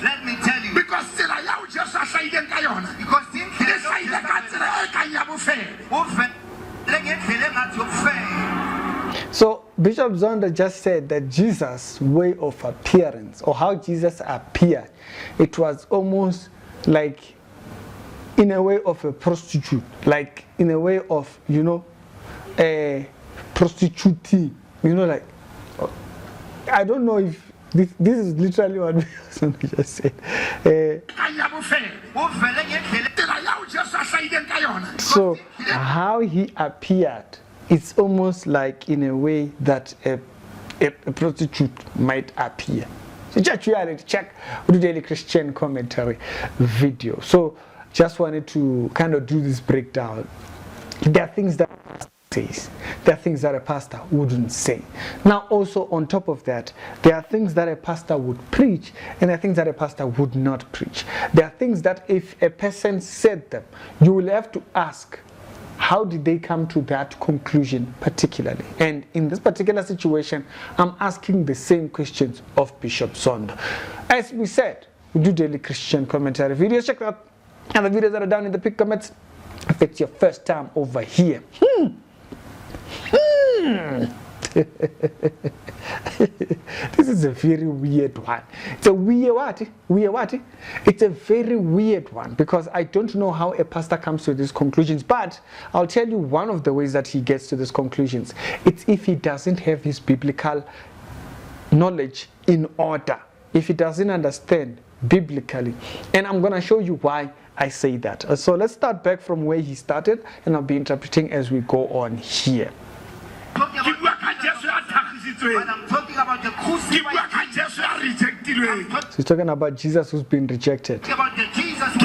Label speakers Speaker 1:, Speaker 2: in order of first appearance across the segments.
Speaker 1: Let me tell you.
Speaker 2: Because
Speaker 3: so Bishop Zondo just said that Jesus' way of appearance, or how Jesus appeared, it was almost like in a way of a prostitute, like in a way of, you know, a prostitute, you know, like, I don't know if this is literally what Zondo just said. So how he appeared, it's almost like in a way that a prostitute might appear. So just reality check the Daily Christian Commentary video. So just wanted to kind of do this breakdown. There are things that says, there are things that a pastor wouldn't say. Now also on top of that, there are things that a pastor would preach, and there are things that a pastor would not preach. There are things that if a person said them, you will have to ask, how did they come to that conclusion particularly? And in this particular situation, I'm asking the same questions of Bishop Zondo. As we said, we do Daily Christian Commentary videos. Check out other videos that are down in the pick comments. If it's your first time over here, this is a very weird one. It's a weird what? It's a very weird one, because I don't know how a pastor comes to these conclusions, but I'll tell you one of the ways that he gets to these conclusions. It's if he doesn't have his biblical knowledge in order, if he doesn't understand biblically. And I'm going to show you why I say that. So let's start back from where he started, and I'll be interpreting as we go on here.
Speaker 1: But I'm talking about the crucified Jesus.
Speaker 3: So he's talking about Jesus who's been rejected.
Speaker 1: I'm talking about the Jesus. I'm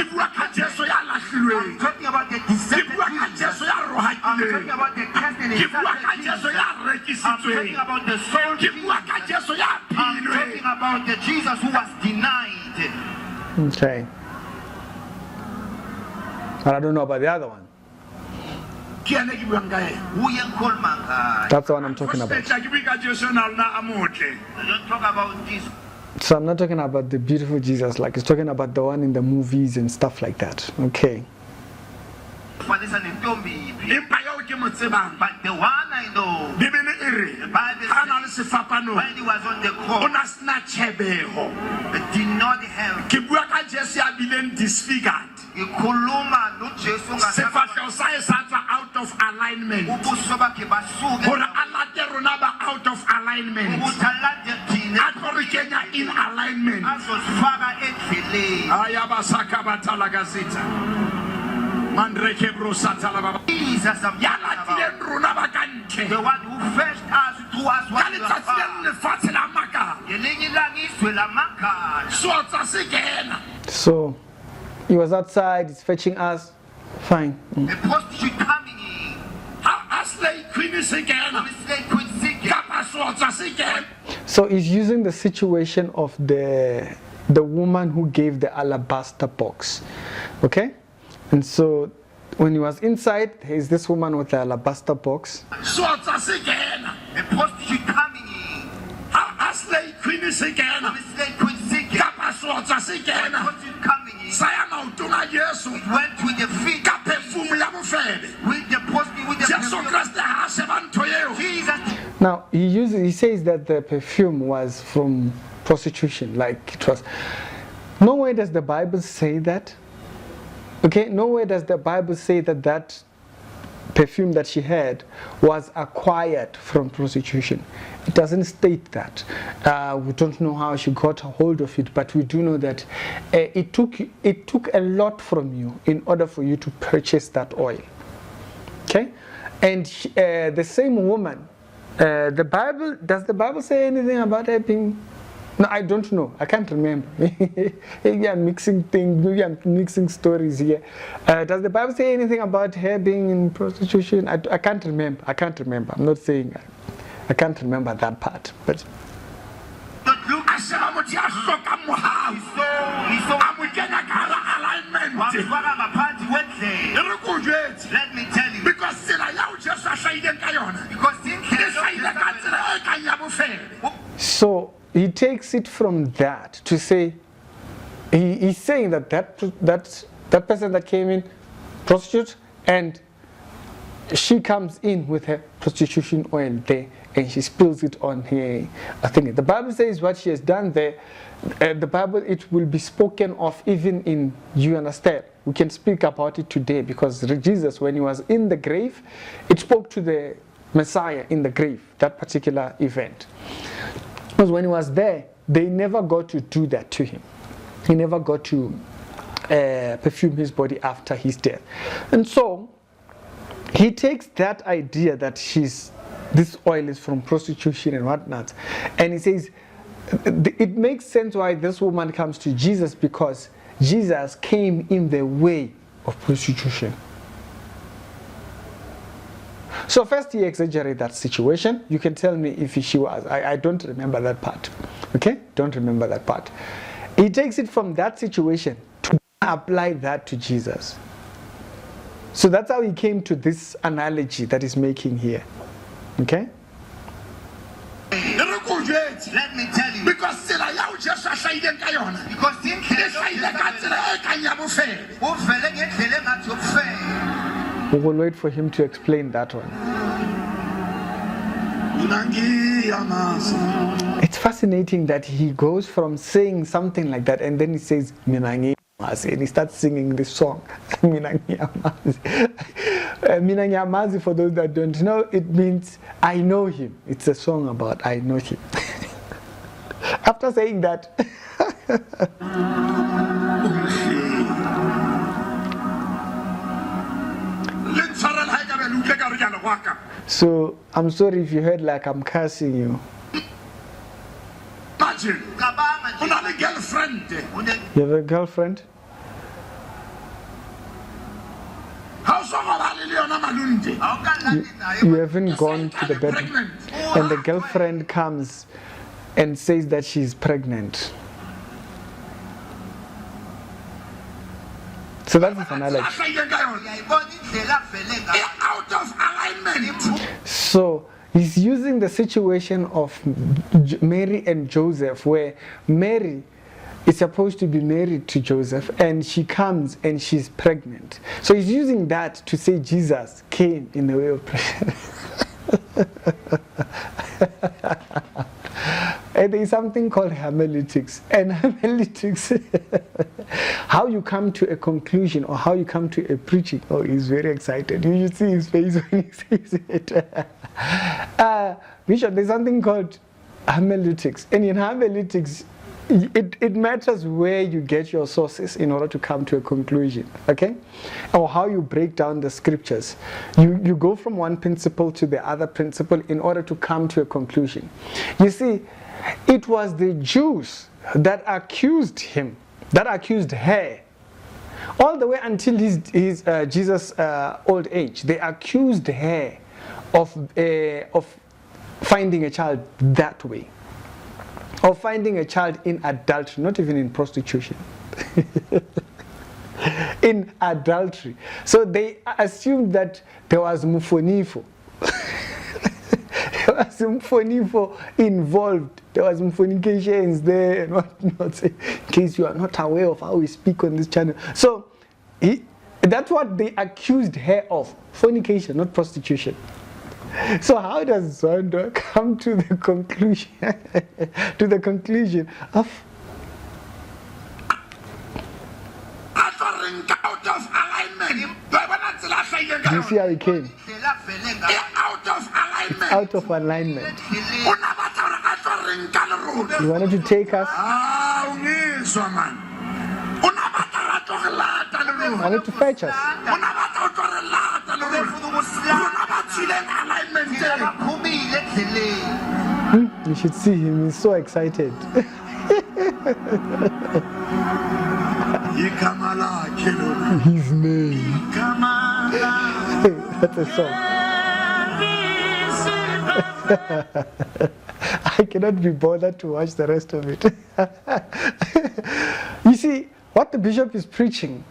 Speaker 1: talking about the descendant Jesus. I'm talking about the cast Jesus. I'm talking about the soul Jesus. I'm talking about the Jesus who was denied.
Speaker 3: Okay. But I don't know about the other one. That's the one I'm talking about.
Speaker 1: I don't talk about this.
Speaker 3: So I'm not talking about the beautiful Jesus, like he's talking about the one in the movies and stuff like that. Okay.
Speaker 1: But the one I know, the Bible says, when he was on the cross, did not have
Speaker 2: disfigured. Out of alignment. Out of alignment. In alignment.
Speaker 1: Jesus, the one who fetched us to us
Speaker 3: So he was outside, he's fetching us. Fine.
Speaker 1: The prostitute coming in.
Speaker 3: So he's using the situation of the woman who gave the alabaster box. Okay? And so when he was inside, there's this woman with the alabaster box.
Speaker 1: The prostitute coming in. Went with the feet with the prostitute with the Jesus.
Speaker 3: Now he says that the perfume was from prostitution, like it was. Nowhere does the Bible say that. Okay, nowhere does the Bible say that that perfume that she had was acquired from prostitution. It doesn't state that. We don't know how she got a hold of it, but we do know that it took a lot from you in order for you to purchase that oil. Okay, and the same woman, does the Bible say anything about her being? No, I don't know. I can't remember. Maybe I'm mixing things. Maybe I'm mixing stories here. Does the Bible say anything about her being in prostitution? I can't remember. I can't remember. I'm not saying I can't remember that part. But
Speaker 1: Let me tell you. Because
Speaker 3: so he takes it from that to say he's saying that that person that came in, prostitute, and she comes in with her prostitution oil there, and she spills it on her thing. The Bible says what she has done there. The Bible, it will be spoken of even in, you understand, we can speak about it today, because Jesus, when he was in the grave, it spoke to the Messiah in the grave, that particular event. Because when he was there, they never got to do that to him. He never got to perfume his body after his death. And so he takes that idea that this oil is from prostitution and whatnot, and he says it makes sense why this woman comes to Jesus, because Jesus came in the way of prostitution. So first he exaggerated that situation. You can tell me if she was. I don't remember that part. Okay? Don't remember that part. He takes it from that situation to apply that to Jesus. So that's how he came to this analogy that he's making here. Okay?
Speaker 1: Let me tell you. Because
Speaker 3: we will wait for him to explain that one. It's fascinating that he goes from saying something like that and then he says Minangi Amazi, and he starts singing this song. Minangi Amazi. Minangi Amazi, for those that don't know, it means I know him. It's a song about I know him. After saying that, so I'm sorry if you heard like I'm cursing you.
Speaker 2: Imagine, you have a girlfriend.
Speaker 3: You have a girlfriend? You haven't gone to the bedroom, and the girlfriend comes and says that she's pregnant. So that's his analogy.
Speaker 2: Out of alignment.
Speaker 3: So he's using the situation of Mary and Joseph, where Mary is supposed to be married to Joseph and she comes and she's pregnant. So he's using that to say Jesus came in the way of pregnancy. And there is something called hermeneutics. And hermeneutics, how you come to a conclusion or how you come to a preaching. Oh, he's very excited. You should see his face when he says it. Bishop, there's something called hermeneutics. And in hermeneutics, it matters where you get your sources in order to come to a conclusion, okay? Or how you break down the scriptures. You go from one principle to the other principle in order to come to a conclusion. You see, it was the Jews that accused him, that accused her, all the way until his Jesus' old age. They accused her of finding a child that way. Or finding a child in adultery, not even in prostitution. In adultery. So they assumed that there was mufonifo. There was mufonifo involved. There was fornications there and whatnot. In case you are not aware of how we speak on this channel. So that's what they accused her of. Fornication, not prostitution. So how does Zondo come to the conclusion of
Speaker 2: out of alignment?
Speaker 3: Do you see how he came?
Speaker 2: Out of alignment.
Speaker 3: It's out of alignment. He wanted to take us. He wanted to fetch us. You should see him, he's so excited. His name. That's a song. I cannot be bothered to watch the rest of it. You see, what the bishop is preaching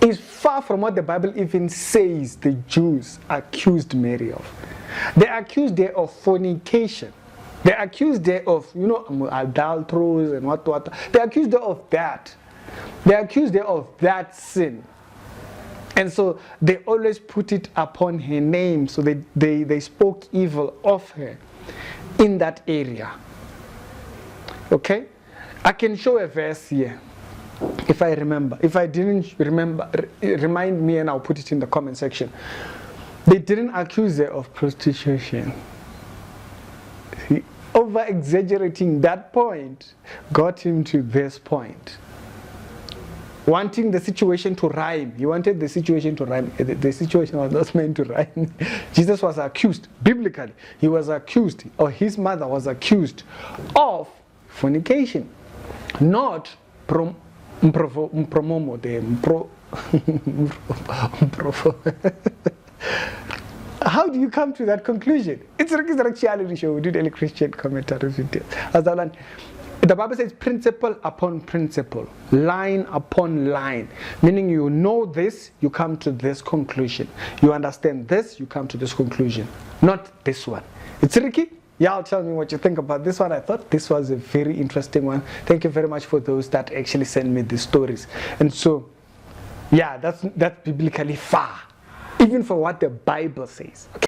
Speaker 3: is far from what the Bible even says the Jews accused Mary of. They accused her of fornication. They accused her of, adulterers and what. They accused her of that. They accused her of that sin. And so they always put it upon her name. So they spoke evil of her in that area. Okay? I can show a verse here. If I remember. If I didn't remember, remind me and I'll put it in the comment section. They didn't accuse her of prostitution. Over exaggerating that point got him to this point. Wanting the situation to rhyme. He wanted the situation to rhyme. The situation was not meant to rhyme. Jesus was accused, biblically, he was accused, or his mother was accused of fornication. Not How do you come to that conclusion? It's a reality show. We do daily Christian commentary videos. The Bible says principle upon principle, line upon line. Meaning you know this, you come to this conclusion. You understand this, you come to this conclusion. Not this one. It's Ricky. Y'all tell me what you think about this one. I thought this was a very interesting one. Thank you very much for those that actually send me the stories. And so, yeah, that's biblically far. Even for what the Bible says. Okay.